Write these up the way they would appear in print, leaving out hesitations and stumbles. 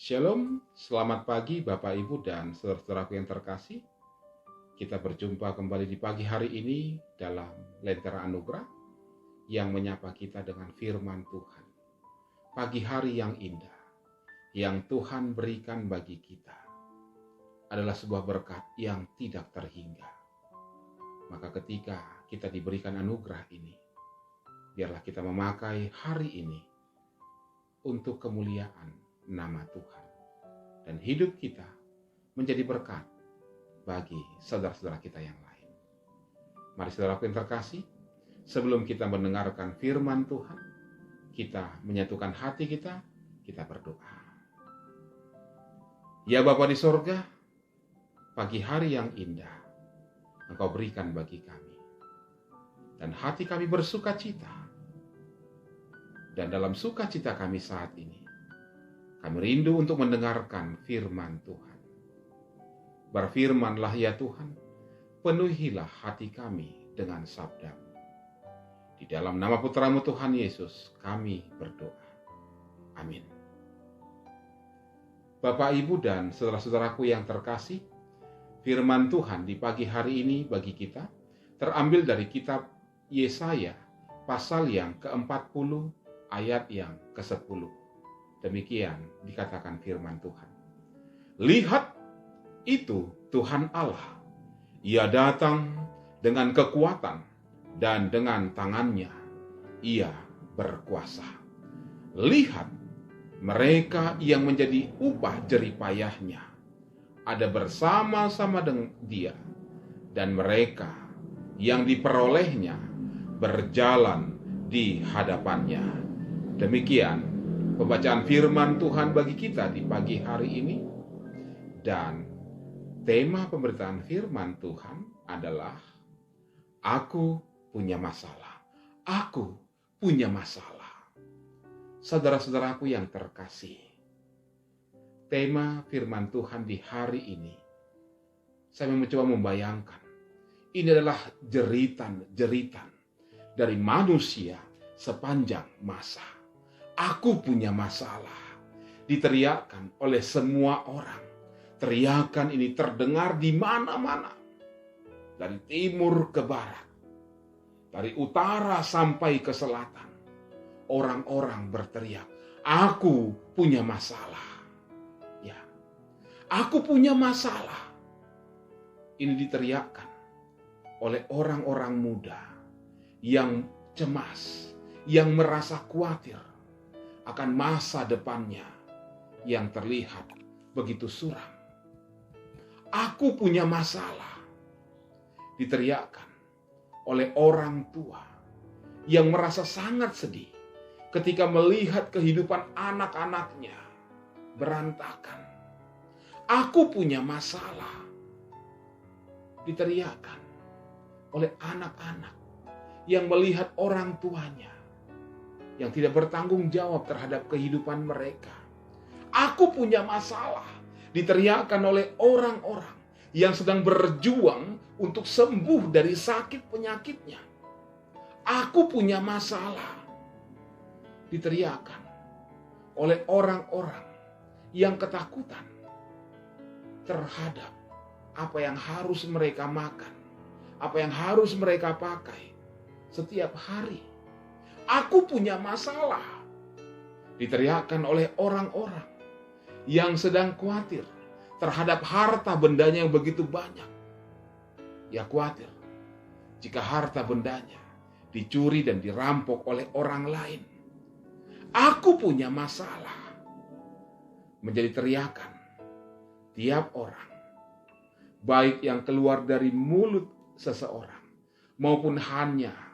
Shalom, selamat pagi Bapak Ibu dan saudara-saudaraku yang terkasih. Kita berjumpa kembali di pagi hari ini dalam Lentera Anugerah yang menyapa kita dengan firman Tuhan. Pagi hari yang indah yang Tuhan berikan bagi kita adalah sebuah berkat yang tidak terhingga. Maka ketika kita diberikan anugerah ini, biarlah kita memakai hari ini untuk kemuliaan nama Tuhan. Dan hidup kita menjadi berkat bagi saudara-saudara kita yang lain. Mari saudaraku yang terkasih, sebelum kita mendengarkan firman Tuhan, kita menyatukan hati kita berdoa. Ya Bapa di sorga, pagi hari yang indah Engkau berikan bagi kami. Dan hati kami bersuka cita. Dan dalam sukacita kami saat ini, kami rindu untuk mendengarkan firman Tuhan. Berfirmanlah ya Tuhan, penuhilah hati kami dengan sabda-Mu. Di dalam nama Putra-Mu Tuhan Yesus, kami berdoa. Amin. Bapak, Ibu, dan saudara-saudaraku yang terkasih, firman Tuhan di pagi hari ini bagi kita terambil dari kitab Yesaya, pasal yang ke-40, ayat yang ke-10. Demikian dikatakan firman Tuhan. Lihat, itu Tuhan Allah. Ia datang dengan kekuatan dan dengan tangannya Ia berkuasa. Lihat, mereka yang menjadi upah jeripayahnya ada bersama-sama dengan Dia, dan mereka yang diperolehnya berjalan di hadapannya. Demikian pembacaan firman Tuhan bagi kita di pagi hari ini. Dan tema pemberitaan firman Tuhan adalah Aku punya masalah. Aku punya masalah. Saudara-saudaraku yang terkasih, tema firman Tuhan di hari ini, saya mencoba membayangkan, ini adalah jeritan-jeritan dari manusia sepanjang masa. Aku punya masalah. Diteriakkan oleh semua orang. Teriakan ini terdengar di mana-mana. Dari timur ke barat. Dari utara sampai ke selatan. Orang-orang berteriak, aku punya masalah. Ya, aku punya masalah. Ini diteriakkan oleh orang-orang muda yang cemas, yang merasa khawatir akan masa depannya yang terlihat begitu suram. Aku punya masalah. Diteriakkan oleh orang tua yang merasa sangat sedih ketika melihat kehidupan anak-anaknya berantakan. Aku punya masalah. Diteriakkan oleh anak-anak yang melihat orang tuanya yang tidak bertanggung jawab terhadap kehidupan mereka. Aku punya masalah. Diteriakkan oleh orang-orang yang sedang berjuang untuk sembuh dari sakit penyakitnya. Aku punya masalah. Diteriakkan oleh orang-orang yang ketakutan terhadap apa yang harus mereka makan, apa yang harus mereka pakai setiap hari. Aku punya masalah. Diteriakkan oleh orang-orang yang sedang khawatir terhadap harta bendanya yang begitu banyak. Ya khawatir jika harta bendanya dicuri dan dirampok oleh orang lain. Aku punya masalah. Menjadi teriakan tiap orang, baik yang keluar dari mulut seseorang maupun hanya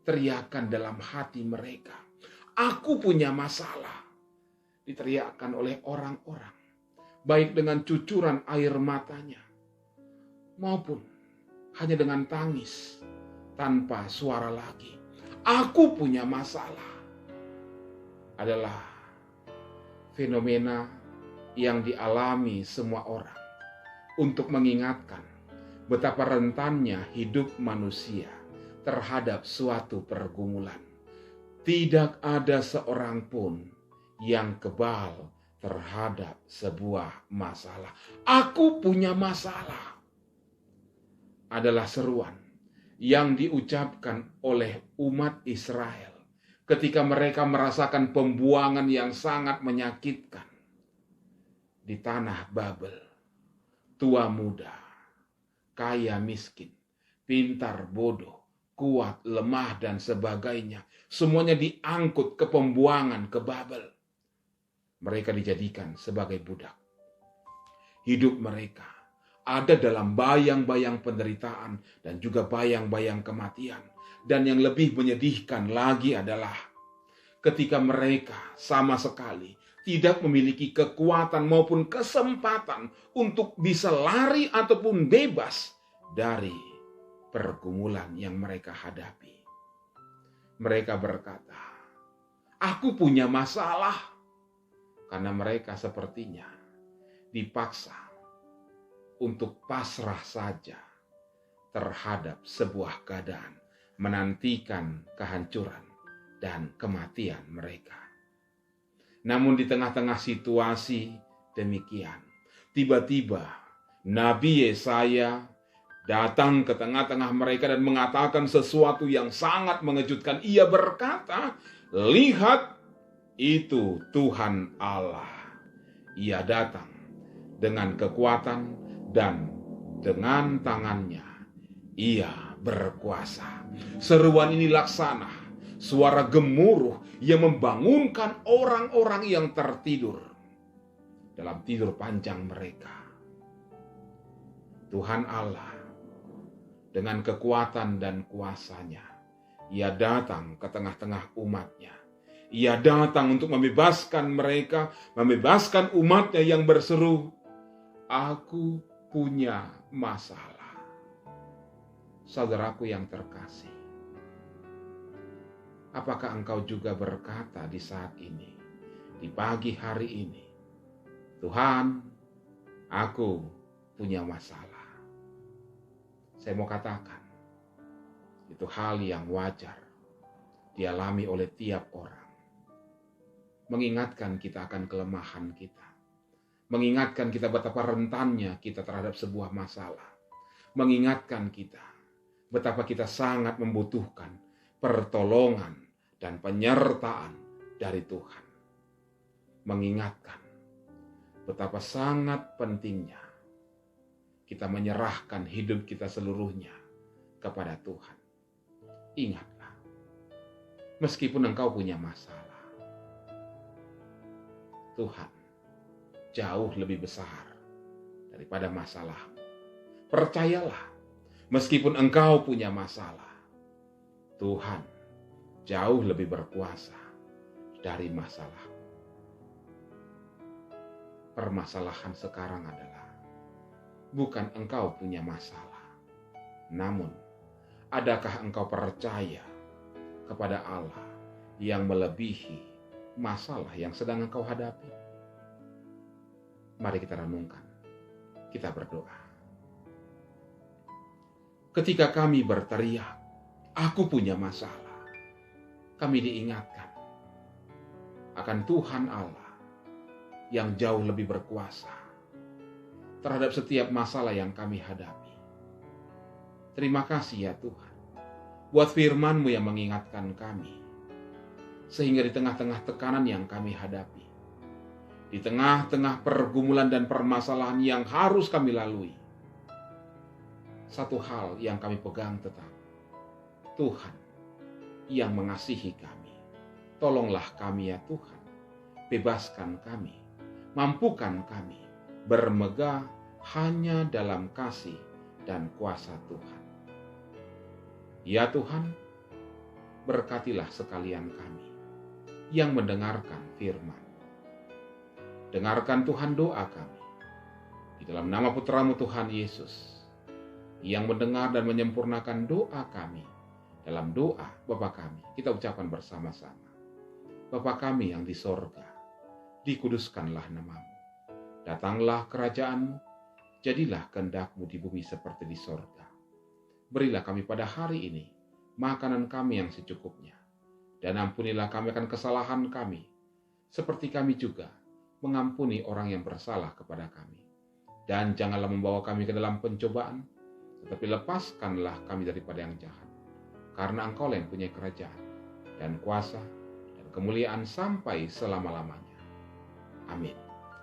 teriakan dalam hati mereka. Aku punya masalah. Diteriakan oleh orang-orang, baik dengan cucuran air matanya, maupun hanya dengan tangis, tanpa suara lagi. Aku punya masalah. Adalah fenomena yang dialami semua orang untuk mengingatkan betapa rentannya hidup manusia terhadap suatu pergumulan. Tidak ada seorang pun yang kebal terhadap sebuah masalah. Aku punya masalah adalah seruan yang diucapkan oleh umat Israel ketika mereka merasakan pembuangan yang sangat menyakitkan di tanah Babel. Tua muda, kaya miskin, pintar bodoh, kuat, lemah, dan sebagainya. Semuanya diangkut ke pembuangan ke Babel. Mereka dijadikan sebagai budak. Hidup mereka ada dalam bayang-bayang penderitaan dan juga bayang-bayang kematian. Dan yang lebih menyedihkan lagi adalah ketika mereka sama sekali tidak memiliki kekuatan maupun kesempatan untuk bisa lari ataupun bebas dari pergumulan yang mereka hadapi. Mereka berkata, aku punya masalah. Karena mereka sepertinya dipaksa untuk pasrah saja terhadap sebuah keadaan, menantikan kehancuran dan kematian mereka. Namun di tengah-tengah situasi demikian, tiba-tiba Nabi Yesaya datang ke tengah-tengah mereka dan mengatakan sesuatu yang sangat mengejutkan. Ia berkata, lihat, itu Tuhan Allah. Ia datang dengan kekuatan dan dengan tangannya ia berkuasa. Seruan ini laksana suara gemuruh yang membangunkan orang-orang yang tertidur dalam tidur panjang mereka. Tuhan Allah dengan kekuatan dan kuasanya, ia datang ke tengah-tengah umatnya. Ia datang untuk membebaskan mereka, membebaskan umatnya yang berseru, aku punya masalah. Saudaraku yang terkasih, apakah engkau juga berkata di saat ini, di pagi hari ini, Tuhan, aku punya masalah. Saya mau katakan, itu hal yang wajar dialami oleh tiap orang. Mengingatkan kita akan kelemahan kita. Mengingatkan kita betapa rentannya kita terhadap sebuah masalah. Mengingatkan kita betapa kita sangat membutuhkan pertolongan dan penyertaan dari Tuhan. Mengingatkan betapa sangat pentingnya kita menyerahkan hidup kita seluruhnya kepada Tuhan. Ingatlah, meskipun engkau punya masalah, Tuhan jauh lebih besar daripada masalahmu. Percayalah, meskipun engkau punya masalah, Tuhan jauh lebih berkuasa dari masalahmu. Permasalahan sekarang adalah bukan engkau punya masalah, namun adakah engkau percaya kepada Allah yang melebihi masalah yang sedang engkau hadapi? Mari kita renungkan, kita berdoa. Ketika kami berteriak, aku punya masalah, kami diingatkan akan Tuhan Allah yang jauh lebih berkuasa terhadap setiap masalah yang kami hadapi. Terima kasih ya Tuhan, buat firman-Mu yang mengingatkan kami, sehingga di tengah-tengah tekanan yang kami hadapi, di tengah-tengah pergumulan dan permasalahan yang harus kami lalui, satu hal yang kami pegang tetap, Tuhan yang mengasihi kami. Tolonglah kami ya Tuhan, bebaskan kami, mampukan kami bermegah hanya dalam kasih dan kuasa Tuhan. Ya Tuhan, berkatilah sekalian kami yang mendengarkan firman. Dengarkan Tuhan doa kami. Di dalam nama Putra-Mu Tuhan Yesus, yang mendengar dan menyempurnakan doa kami. Dalam doa Bapa kami, kita ucapkan bersama-sama. Bapa kami yang di sorga, dikuduskanlah nama-Mu. Datanglah kerajaan-Mu, jadilah kehendak-Mu di bumi seperti di sorga. Berilah kami pada hari ini makanan kami yang secukupnya. Dan ampunilah kami akan kesalahan kami, seperti kami juga mengampuni orang yang bersalah kepada kami. Dan janganlah membawa kami ke dalam pencobaan, tetapi lepaskanlah kami daripada yang jahat. Karena Engkau yang punya kerajaan, dan kuasa, dan kemuliaan sampai selama-lamanya. Amin.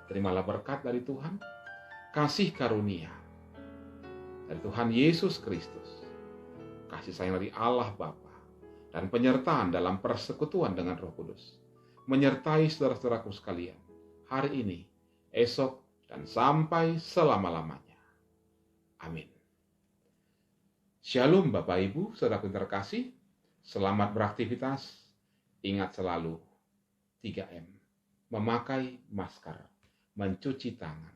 Terimalah berkat dari Tuhan, kasih karunia dari Tuhan Yesus Kristus, kasih sayang dari Allah Bapa, dan penyertaan dalam persekutuan dengan Roh Kudus, menyertai saudara-saudaraku sekalian, hari ini, esok, dan sampai selama-lamanya. Amin. Shalom Bapak Ibu, saudaraku terkasih, selamat beraktivitas, ingat selalu 3M, memakai masker, mencuci tangan,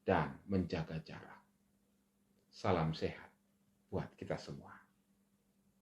dan menjaga jarak. Salam sehat buat kita semua.